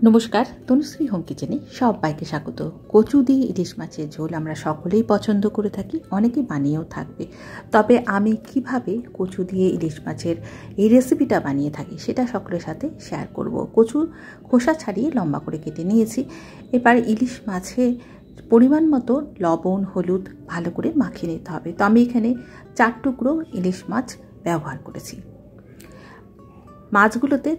নমস্কার, তনুশ্রী হোম কিচেনে সবাইকে স্বাগত। কচু দিয়ে ইলিশ মাছের ঝোল আমরা সকলেই পছন্দ করে থাকি, অনেকে বানিয়েও থাকবে। তবে আমি কিভাবে কচু দিয়ে ইলিশ মাছের এই রেসিপিটা বানিয়ে থাকি সেটা সকলের সাথে শেয়ার করব। কচু খোসা ছাড়িয়ে লম্বা করে কেটে নিয়েছি। এবার ইলিশ মাছে পরিমাণ মতো লবণ হলুদ ভালো করে মাখিয়ে নিতে হবে। তো আমি এখানে 4 টুকরো ইলিশ মাছ ব্যবহার করেছি। মাছগুলোতে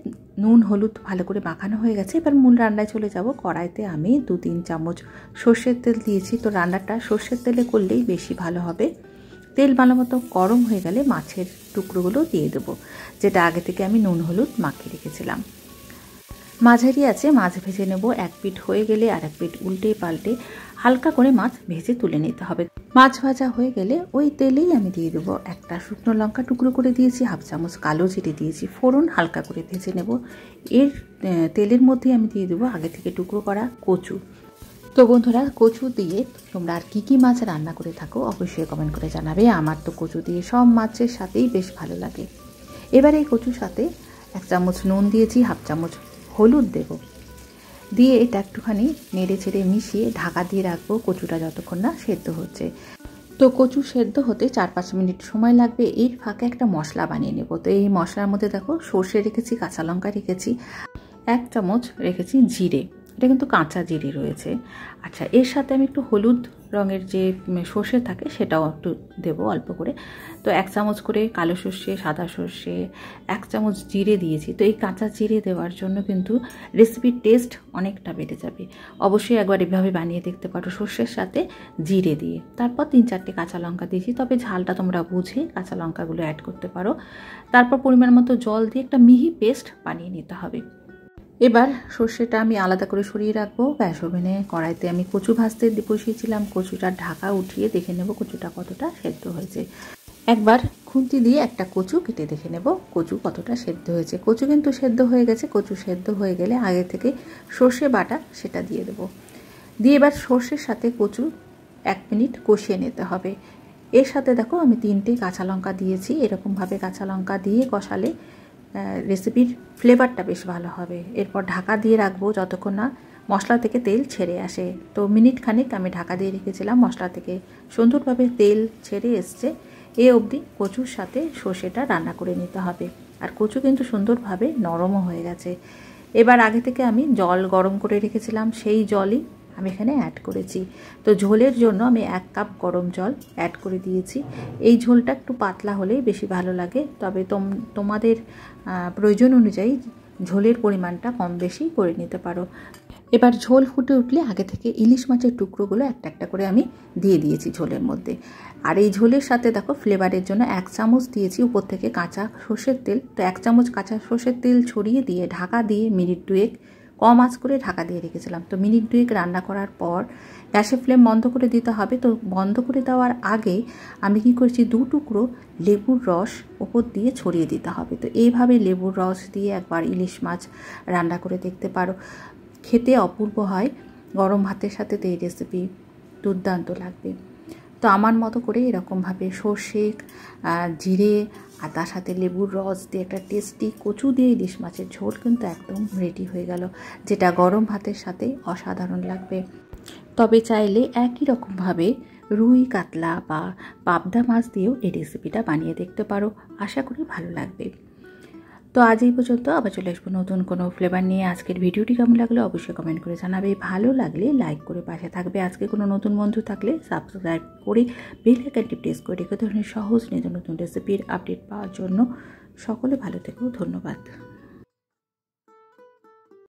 নুন হলুদ ভালো করে মাখানো হয়ে গেছে। এবার মূল রান্নায় চলে যাব। কড়াইতে আমি 2-3 চামচ সর্ষের তেল দিয়েছি। তো রান্নাটা সর্ষের তেলে করলেই বেশি ভালো হবে। তেল ভালো মতো গরম হয়ে গেলে মাছের টুকরোগুলো দিয়ে দেবো, যেটা আগে থেকে আমি নুন হলুদ মাখিয়ে রেখেছিলাম। মাঝারি আছে মাছ ভেজে নেব। এক পিঠ হয়ে গেলে আর এক পিঠ উল্টে পাল্টে হালকা করে মাছ ভেজে তুলে নিতে হবে। মাছ ভাজা হয়ে গেলে ওই তেলেই আমি দিয়ে দেবো একটা শুকনো লঙ্কা টুকরো করে দিয়েছি, 1/2 চামচ কালো জিরে দিয়েছি, ফোড়ন হালকা করে ভেজে নেব। এর তেলের মধ্যে আমি দিয়ে দেবো আগে থেকে টুকরো করা কচু। তো বন্ধুরা, কচু দিয়ে তোমরা আর কী মাছ রান্না করে থাকো অবশ্যই কমেন্ট করে জানাবে। আমার তো কচু দিয়ে সব মাছের সাথেই বেশ ভালো লাগে। এবার এই কচুর সাথে 1 চামচ নুন দিয়েছি, 1/2 চামচ হলুদ দেব, দিয়ে এটা একটুখানি নেড়ে ছেড়ে মিশিয়ে ঢাকা দিয়ে রাখবো কচুটা যতক্ষণ না সেদ্ধ হচ্ছে। তো কচু সেদ্ধ হতে 4-5 মিনিট সময় লাগবে। এর ফাঁকে একটা মশলা বানিয়ে নেব। তো এই মশলার মধ্যে দেখো সর্ষে রেখেছি, কাঁচা লঙ্কা রেখেছি, 1 চামচ রেখেছি জিরে, এটা কিন্তু কাঁচা জিরে রয়েছে। আচ্ছা, এর সাথে আমি একটু হলুদ রঙের যে সর্ষে থাকে সেটাও একটু দেবো অল্প করে। তো 1 চামচ করে কালো সর্ষে, সাদা সর্ষে, 1 চামচ জিরে দিয়েছি। তো এই কাঁচা জিরে দেওয়ার জন্য কিন্তু রেসিপির টেস্ট অনেকটা বেড়ে যাবে। অবশ্যই একবার এভাবে বানিয়ে দেখতে পারো সর্ষের সাথে জিরে দিয়ে। তারপর 3-4টে কাঁচা লঙ্কা দিয়েছি, তবে ঝালটা তোমরা বুঝে কাঁচা লঙ্কাগুলো অ্যাড করতে পারো। তারপর পরিমাণ মতো জল দিয়ে একটা মিহি পেস্ট বানিয়ে নিতে হবে। এবার সর্ষেটা আমি আলাদা করে সরিয়ে রাখবো। গ্যাস ওভেনে কড়াইতে আমি কচু ভাজতে বসিয়েছিলাম। কচুটার ঢাকা উঠিয়ে দেখে নেব কচুটা কতটা সেদ্ধ হয়েছে। একবার খুন্তি দিয়ে একটা কচু কেটে দেখে নেব কচু কতটা সেদ্ধ হয়েছে। কচু কিন্তু সেদ্ধ হয়ে গেছে। কচু সেদ্ধ হয়ে গেলে আগে থেকে সর্ষে বাটা সেটা দিয়ে দেবো। দিয়ে এবার সর্ষের সাথে কচু 1 মিনিট কষিয়ে নিতে হবে। এর সাথে দেখো আমি 3টে কাঁচা লঙ্কা দিয়েছি। এরকমভাবে কাঁচা লঙ্কা দিয়ে কষালে রেসিপির ফ্লেভারটা বেশ ভালো হবে। এরপর ঢাকা দিয়ে রাখবো যতক্ষণ না মশলা থেকে তেল ছেড়ে আসে। তো মিনিট খানিক আমি ঢাকা দিয়ে রেখেছিলাম। মশলা থেকে সুন্দরভাবে তেল ছেড়ে এসছে। এ অবধি কচুর সাথে সর্ষেটা রান্না করে নিতে হবে। আর কচু কিন্তু সুন্দরভাবে নরমও হয়ে গেছে। এবার আগে থেকে আমি জল গরম করে রেখেছিলাম, সেই জলই আমি এখানে অ্যাড করেছি। তো ঝোলের জন্য আমি 1 কাপ গরম জল অ্যাড করে দিয়েছি। এই ঝোলটা একটু পাতলা হলেই বেশি ভালো লাগে, তবে তোমাদের প্রয়োজন অনুযায়ী ঝোলের পরিমাণটা কম বেশি করে নিতে পারো। এবার ঝোল ফুটে উঠলে আগে থেকে ইলিশ মাছের টুকরোগুলো একটা একটা করে আমি দিয়ে দিয়েছি ঝোলের মধ্যে। আর এই ঝোলের সাথে দেখো ফ্লেভারের জন্য 1 চামচ দিয়েছি উপর থেকে কাঁচা সর্ষের তেল। তো 1 চামচ কাঁচা সর্ষের তেল ছড়িয়ে দিয়ে ঢাকা দিয়ে মিনিট 2 কম আঁচ করে ঢাকা দিয়ে রেখেছিলাম। তো মিনিট 2 রান্না করার পর গ্যাসের ফ্লেম বন্ধ করে দিতে হবে। তো বন্ধ করে দেওয়ার আগে আমি কি করেছি, 2 টুকরো লেবুর রস ওপর দিয়ে ছড়িয়ে দিতে হবে। তো এইভাবে লেবুর রস দিয়ে একবার ইলিশ মাছ রান্না করে দেখতে পারো, খেতে অপূর্ব হয়। গরম ভাতের সাথে তো এই রেসিপি দুর্দান্ত লাগবে। তো আমার মতো করে এরকমভাবে সর্ষে জিরে আর তার সাথে লেবুর রস দিয়ে একটা টেস্টি কচু দিয়ে ইলিশ মাছের ঝোল কিন্তু একদম রেডি হয়ে গেল, যেটা গরম ভাতের সাথে অসাধারণ লাগবে। তবে চাইলে একই রকমভাবে রুই কাতলা বা পাবদা মাছ দিয়েও এই রেসিপিটা বানিয়ে দেখতে পারো। আশা করি ভালো লাগবে। তো আজ এই পর্যন্ত, আবার চলে আসবো নতুন কোনো ফ্লেভার নিয়ে। আজকের ভিডিওটি কেমন লাগলো অবশ্যই কমেন্ট করে জানাবে। ভালো লাগলে লাইক করে পাশে থাকবে। আজকে কোনো নতুন বন্ধু থাকলে সাবস্ক্রাইব করে বেল আইকনটি প্রেস করে রেখে ধরনের সহজ নতুন নতুন রেসিপির আপডেট পাওয়ার জন্য। সকলে ভালো থেকো, ধন্যবাদ।